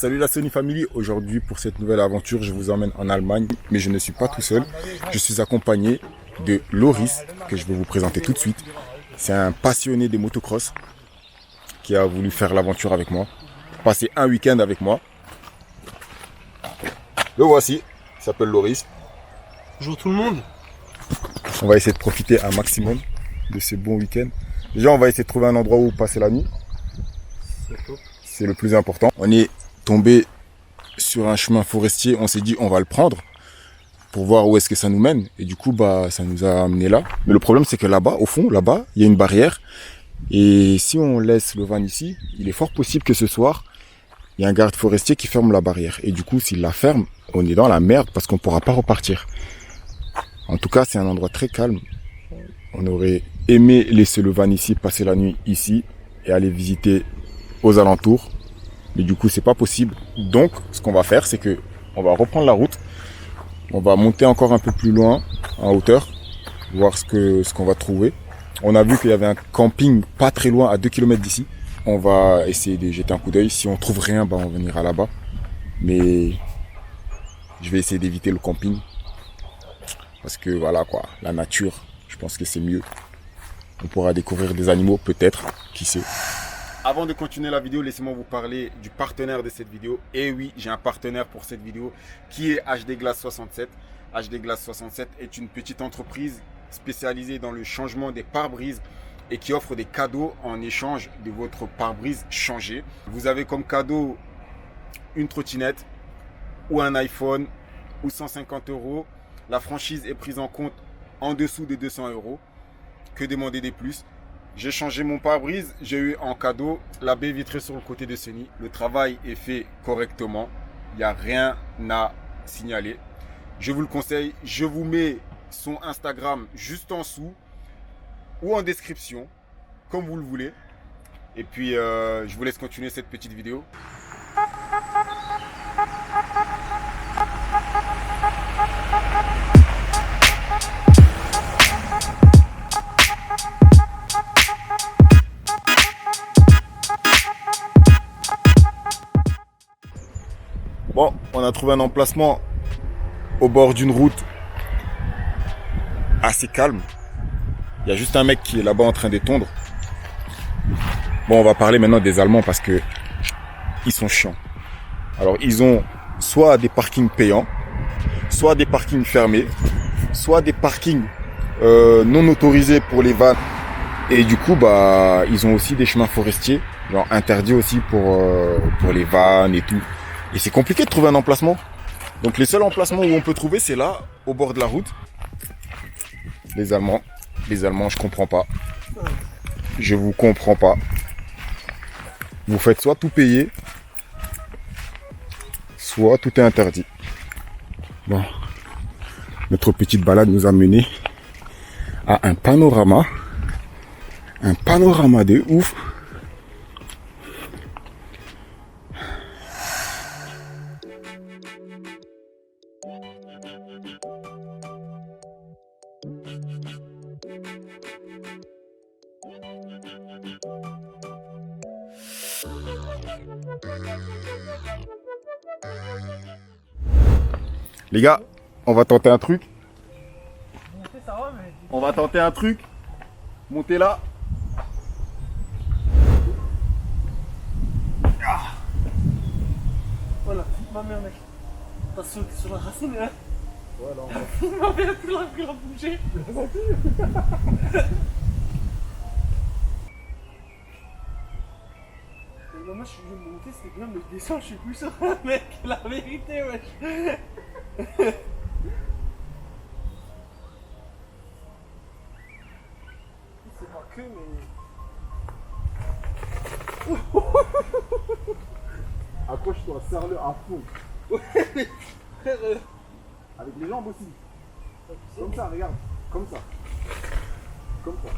Salut la Sony Family, aujourd'hui pour cette nouvelle aventure je vous emmène en Allemagne, mais je ne suis pas tout seul, je suis accompagné de Loris que je vais vous présenter tout de suite. C'est un passionné des motocross qui a voulu faire l'aventure avec moi, passer un week-end avec moi. Le voici, il s'appelle Loris. Bonjour tout le monde. On va essayer de profiter un maximum de ce bon week-end. Déjà on va essayer de trouver un endroit où passer la nuit. C'est le plus important. On est tombé sur un chemin forestier, on s'est dit on va le prendre pour voir où est-ce que ça nous mène. Et du coup, ça nous a amené là. Mais le problème, c'est que là-bas, au fond, là-bas, il y a une barrière. Et si on laisse le van ici, il est fort possible que ce soir, il y a un garde forestier qui ferme la barrière. Et du coup, s'il la ferme, on est dans la merde parce qu'on ne pourra pas repartir. En tout cas, c'est un endroit très calme. On aurait aimé laisser le van ici, passer la nuit ici et aller visiter aux alentours. Mais du coup, c'est pas possible. Donc, ce qu'on va faire, c'est que on va reprendre la route. On va monter encore un peu plus loin, en hauteur, voir ce qu'on va trouver. On a vu qu'il y avait un camping pas très loin, à 2 km d'ici. On va essayer de jeter un coup d'œil. Si on trouve rien, on venira là-bas. Mais je vais essayer d'éviter le camping. Parce que voilà quoi, la nature, je pense que c'est mieux. On pourra découvrir des animaux peut-être, qui sait. Avant de continuer la vidéo, laissez-moi vous parler du partenaire de cette vidéo. Et oui, j'ai un partenaire pour cette vidéo qui est HD Glass 67. HD Glass 67 est une petite entreprise spécialisée dans le changement des pare-brises et qui offre des cadeaux en échange de votre pare-brise changé. Vous avez comme cadeau une trottinette ou un iPhone ou 150 €. La franchise est prise en compte en dessous de 200 €. Que demander de plus? J'ai changé mon pare-brise, j'ai eu en cadeau la baie vitrée sur le côté de Sony. Le travail est fait correctement, il n'y a rien à signaler. Je vous le conseille, je vous mets son Instagram juste en dessous ou en description, comme vous le voulez. Et puis, je vous laisse continuer cette petite vidéo. Bon, on a trouvé un emplacement au bord d'une route assez calme. Il y a juste un mec qui est là-bas en train d'étondre. Bon, on va parler maintenant des Allemands parce que ils sont chiants. Alors, ils ont soit des parkings payants, soit des parkings fermés, soit des parkings non autorisés pour les vannes. Et du coup, ils ont aussi des chemins forestiers, genre interdits aussi pour les vannes et tout. Et c'est compliqué de trouver un emplacement. Donc les seuls emplacements où on peut trouver, c'est là, au bord de la route. Les Allemands, je comprends pas. Je vous comprends pas. Vous faites soit tout payer, soit tout est interdit. Bon, notre petite balade nous a mené à un panorama de ouf. Les gars, on va tenter un truc. On va tenter un truc. Montez là. Voilà, ma mère mec. T'as sauté sur la racine hein. Voilà. Ma mère tu l'as vu bouger. Moi je suis monté, c'était bien, mais je descends, je suis plus sur un mec, la vérité wesh. C'est pas que mais... Accroche-toi, serre-le à fond. Ouais mais frère... Avec les jambes aussi. Comme ça, regarde. Comme ça. Comme ça.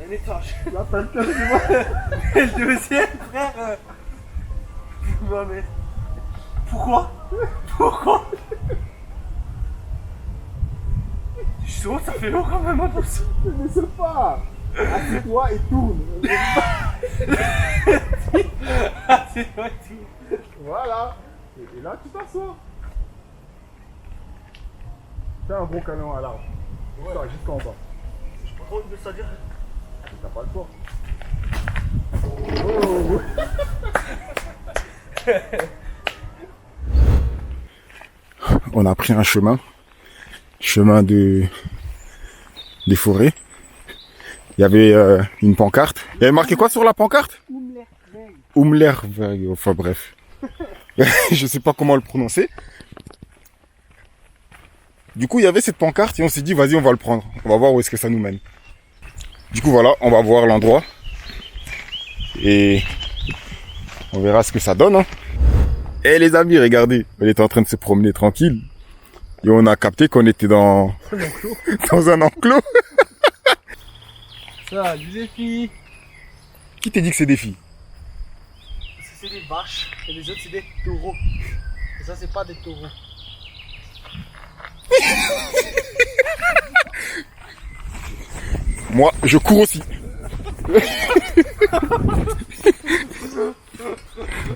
Un étage. Là, t'as le cœur du monde. Et le deuxième frère... Non mais... Pourquoi? Pourquoi? Chaud, ça fait long quand même, attention. Ne sais pas. Assieds-toi et tourne. Assieds-toi et tout. Voilà. Et là, tu t'assois. Fais un gros câlin à l'arbre. Ouais. Jusqu'en bas. Je peux prendre de ça dire. T'as pas le choix. On a pris un chemin des forêts. Il y avait une pancarte. Il y avait marqué quoi sur la pancarte? Umlerweg. Enfin bref. Je sais pas comment le prononcer. Du coup, il y avait cette pancarte et on s'est dit, vas-y, on va le prendre. On va voir où est-ce que ça nous mène. Du coup, voilà, on va voir l'endroit. Et on verra ce que ça donne. Hein. Et les amis, regardez, on était en train de se promener tranquille. Et on a capté qu'on était dans un enclos. Ça, du défi. Qui t'a dit que c'est des filles? Parce que c'est des vaches et les autres c'est des taureaux. Et ça c'est pas des taureaux. Moi, je cours aussi.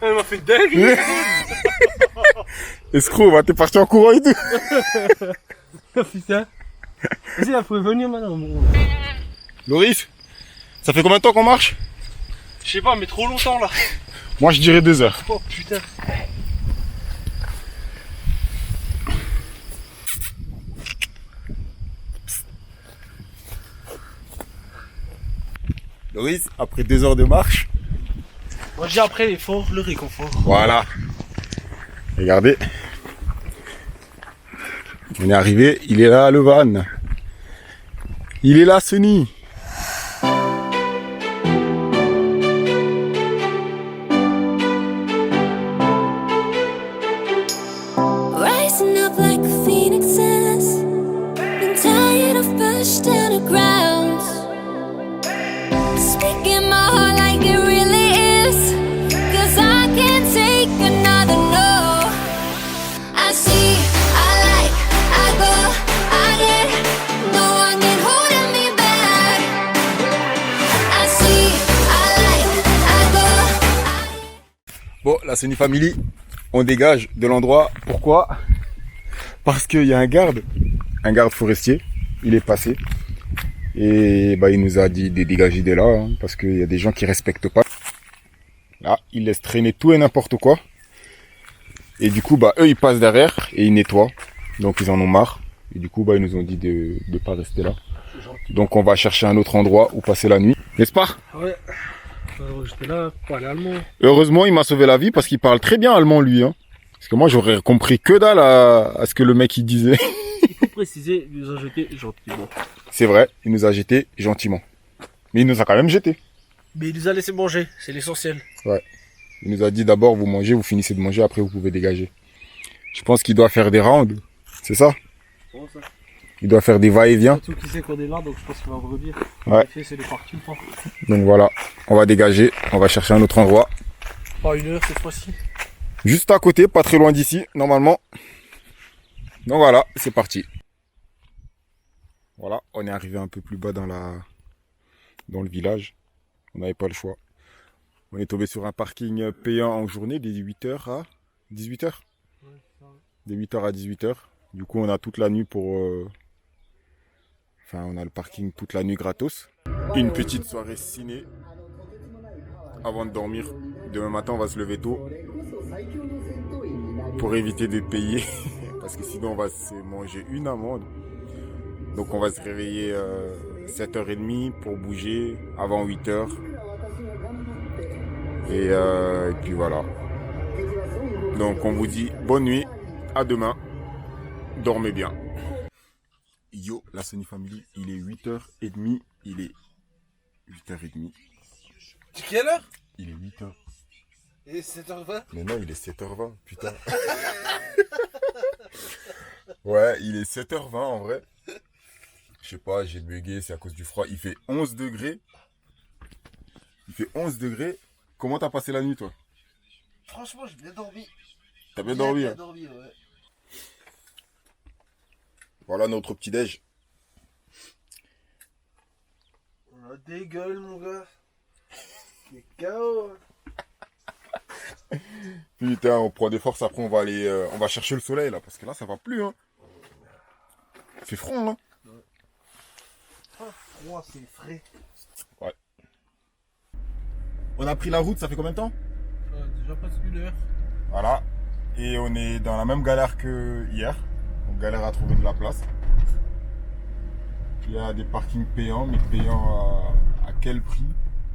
Elle m'a fait dingue. Escroc, t'es parti en courant et tout. Oh putain. Vas-y, là, faut venir maintenant. Loris, ça fait combien de temps qu'on marche? Je sais pas, mais trop longtemps là. Moi, je dirais 2 heures. Oh putain. Loris, après 2 heures de marche. Moi j'ai après l'effort, le réconfort. Voilà. Regardez. On est arrivé, il est là le van. Il est là Sony. Rising up like a phoenix is. Been tired of pushed down the ground. Speaking my heart like it really is. 'Cause I can't take another no. I see, I like, I go, I get. No one can hold me back. I see, I like, I go. Bon, la Sony Family, on dégage de l'endroit. Pourquoi? Parce qu'il y a un garde forestier. Il est passé. Et bah, il nous a dit de dégager de là. Hein, parce qu'il y a des gens qui respectent pas. Là, ils laissent traîner tout et n'importe quoi. Et du coup, bah, eux, ils passent derrière et ils nettoient. Donc, ils en ont marre. Et du coup, bah, ils nous ont dit de pas rester là. Donc, on va chercher un autre endroit où passer la nuit. N'est-ce pas? Ouais. J'étais là pour parler allemand. Heureusement, il m'a sauvé la vie parce qu'il parle très bien allemand, lui. Hein. Parce que moi, j'aurais compris que dalle à ce que le mec, il disait. Il faut préciser, il nous a jeté gentiment. C'est vrai, il nous a jeté gentiment. Mais il nous a quand même jeté. Mais il nous a laissé manger, c'est l'essentiel. Ouais. Il nous a dit d'abord, vous mangez, vous finissez de manger, après vous pouvez dégager. Je pense qu'il doit faire des rounds. C'est ça? Comment ça? Il doit faire des va-et-vient. Surtout qu'il sait qu'on est là, donc je pense qu'il va revenir. Ouais. C'est les parties, pas. Donc voilà, on va dégager, on va chercher un autre endroit. Pas 1 heure cette fois-ci. Juste à côté, pas très loin d'ici, normalement. Donc voilà, c'est parti. Voilà, on est arrivé un peu plus bas dans le village. On n'avait pas le choix. On est tombé sur un parking payant en journée des 8h à 18h. Ouais, ça. De 8h à 18h. Du coup, on a toute la nuit pour... Enfin, on a le parking toute la nuit gratos. Une petite soirée ciné. Avant de dormir. Demain matin, on va se lever tôt. Pour éviter de payer. Parce que sinon, on va se manger une amende. Donc, on va se réveiller 7h30 pour bouger avant 8h. Et puis voilà. Donc, on vous dit bonne nuit. À demain. Dormez bien. Yo, la Sony Family, il est 8h30. Il est 8h30. Quelle heure? Il est 8h. Et 7h20? Mais non, il est 7h20, putain. Ouais, il est 7h20 en vrai. Je sais pas, j'ai bugué, c'est à cause du froid. Il fait 11 degrés. Il fait 11 degrés. Comment t'as passé la nuit, toi? Franchement, j'ai bien dormi. T'as bien dormi, Bien hein? dormi, ouais. Voilà notre petit-déj. On a des gueules, mon gars. C'est KO. Putain, on prend des forces, après on va aller, on va chercher le soleil là, parce que là ça va plus, hein. Il fait froid, hein. Ah, froid, c'est frais. Ouais. On a pris la route, ça fait combien de temps? Déjà presque 1 heure. Voilà. Et on est dans la même galère que hier. On galère à trouver de la place. Il y a des parkings payants, mais payants à quel prix?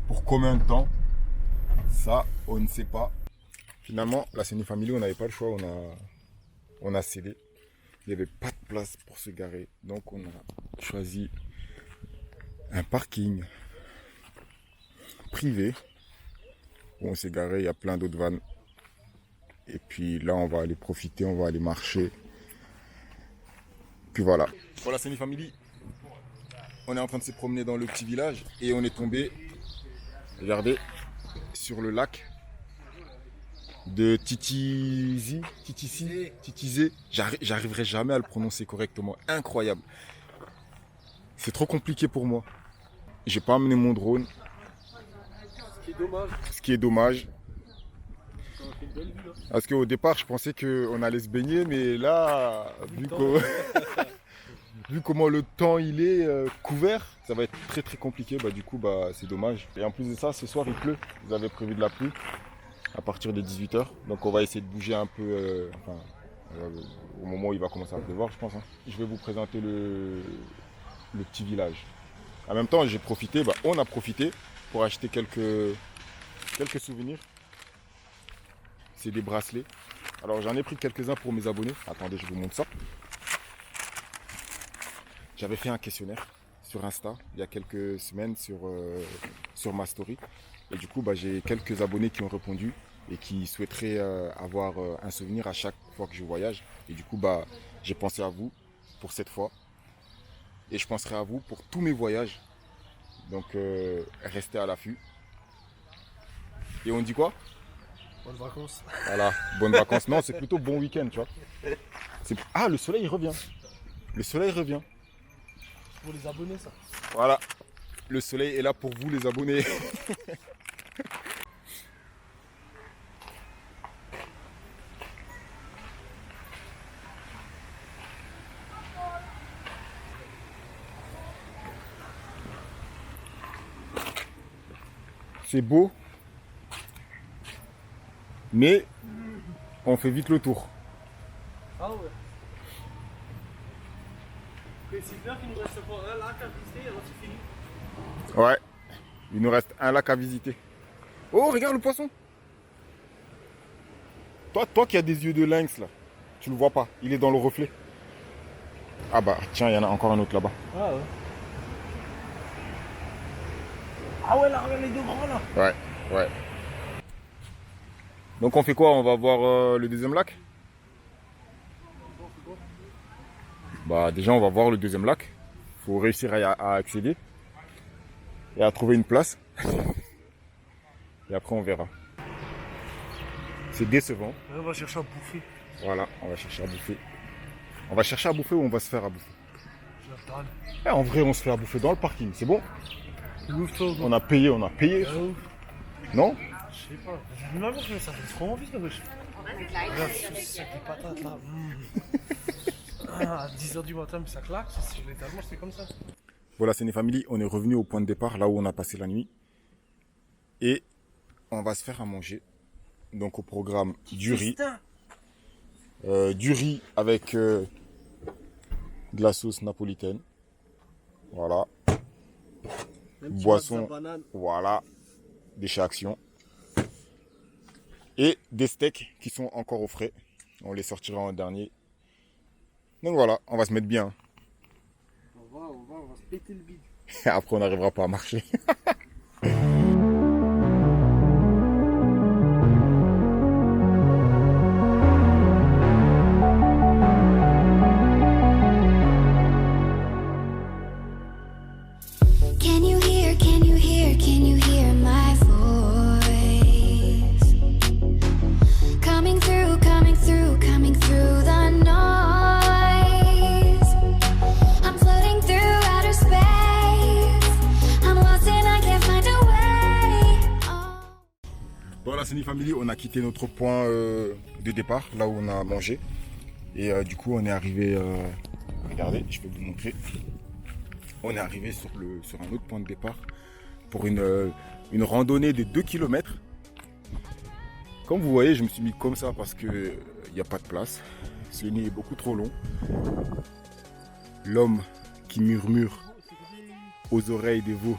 Pour combien de temps? Ça, on ne sait pas. Finalement, la Céni Family, on n'avait pas le choix, on a cédé. Il n'y avait pas de place pour se garer. Donc on a choisi un parking privé où on s'est garé. Il y a plein d'autres vannes. Et puis là, on va aller profiter, on va aller marcher. Puis voilà. Pour la Céni Family, on est en train de se promener dans le petit village et on est tombé, regardez, sur le lac de Titizé. J'arriverai jamais à le prononcer correctement. Incroyable. C'est trop compliqué pour moi. J'ai pas amené mon drone. Ce qui est dommage. Parce qu'au départ, je pensais qu'on allait se baigner, mais là, vu comment le temps il est couvert, ça va être très très compliqué. Bah, du coup, bah, c'est dommage. Et en plus de ça, ce soir il pleut. Vous avez prévu de la pluie à partir de 18h. Donc on va essayer de bouger un peu au moment où il va commencer à pleuvoir, je pense. Hein. Je vais vous présenter le petit village. En même temps, j'ai profité, on a profité pour acheter quelques souvenirs. C'est des bracelets. Alors j'en ai pris quelques-uns pour mes abonnés. Attendez, je vous montre ça. J'avais fait un questionnaire sur Insta il y a quelques semaines sur ma story. Et du coup, j'ai quelques abonnés qui ont répondu et qui souhaiteraient avoir un souvenir à chaque fois que je voyage. Et du coup, j'ai pensé à vous pour cette fois. Et je penserai à vous pour tous mes voyages. Donc, restez à l'affût. Et on dit quoi? Bonnes vacances. Voilà, bonnes vacances. Non, c'est plutôt bon week-end, tu vois. Ah, le soleil, il revient. Le soleil revient. Pour les abonnés, ça. Voilà. Le soleil est là pour vous, les abonnés. C'est beau, mais on fait vite le tour. Ah ouais. Mais c'est bien qu'il nous reste encore un lac à visiter, alors c'est fini. Ouais, il nous reste un lac à visiter. Oh, regarde le poisson. Toi qui as des yeux de lynx là, tu le vois pas, il est dans le reflet. Ah bah tiens, il y en a encore un autre là-bas. Ah ouais. Ah ouais, là, regarde les deux grands là. Ouais. Donc on fait quoi? On va voir le deuxième lac? Déjà on va voir le deuxième lac. Faut réussir à accéder et à trouver une place. Et après on verra. C'est décevant. On va chercher à bouffer. Voilà, on va chercher à bouffer. On va chercher à bouffer ou on va se faire à bouffer? Je En vrai on se fait à bouffer dans le parking, c'est bon? ouf, toi, On a payé. Non? Je sais pas. Normalement, ça fait trop envie, là, wesh. Regarde, c'est des patates là. À 10h du matin, mais ça claque. Littéralement, c'est comme ça. Voilà, Céni Family, on est revenu au point de départ, là où on a passé la nuit. Et on va se faire à manger. Donc au programme du riz. Du riz avec de la sauce napolitaine. Voilà. Boisson. Voilà. Des chez Action. Et des steaks qui sont encore au frais. On les sortira en dernier. Donc voilà, on va se mettre bien. On va se péter le bide. Après, on n'arrivera pas à marcher. Can you hear, can you hear, can you hear my voice? Coming through, coming through, coming through the noise. I'm floating through outer space. I'm lost Sony Family, on a quitté notre point de départ, là où on a mangé. Et du coup, on est arrivé... regardez, je vais vous montrer. On est arrivé sur un autre point de départ pour une randonnée de 2 km. Comme vous voyez, je me suis mis comme ça parce qu'il n'y a pas de place. Ce nid est beaucoup trop long. L'homme qui murmure aux oreilles des veaux.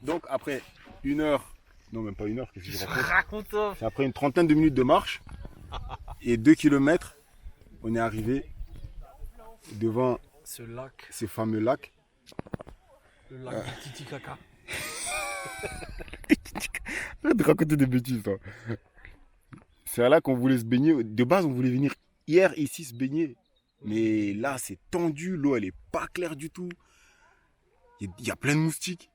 Donc après 1 heure, non même pas 1 heure, qu'est-ce que je raconte? Raconte-toi. C'est après une trentaine de minutes de marche et 2 km, on est arrivé devant Ce lac, ces fameux lacs. le lac du Titicaca. Arrête de raconter des bêtises, toi. C'est là qu'on voulait se baigner. De base, on voulait venir hier ici se baigner. Mais là, c'est tendu. L'eau, elle est pas claire du tout. Il y a plein de moustiques.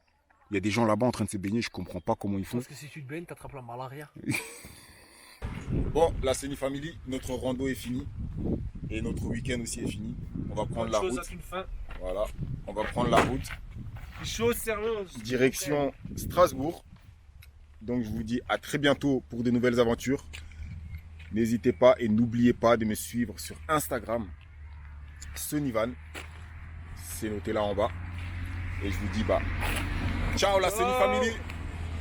Il y a des gens là-bas en train de se baigner. Je comprends pas comment ils font. Parce que si tu te baignes, t'attrapes la malaria. Bon, la Sony Family, notre rando est finie. Et notre week-end aussi est fini. On va prendre la Chose route. à une fin. Voilà. On va prendre la route. Chose sérieuse. Direction Strasbourg. Donc je vous dis à très bientôt pour de nouvelles aventures. N'hésitez pas et n'oubliez pas de me suivre sur Instagram. Sonyvan. C'est noté là en bas. Et je vous dis ciao la Sony Family.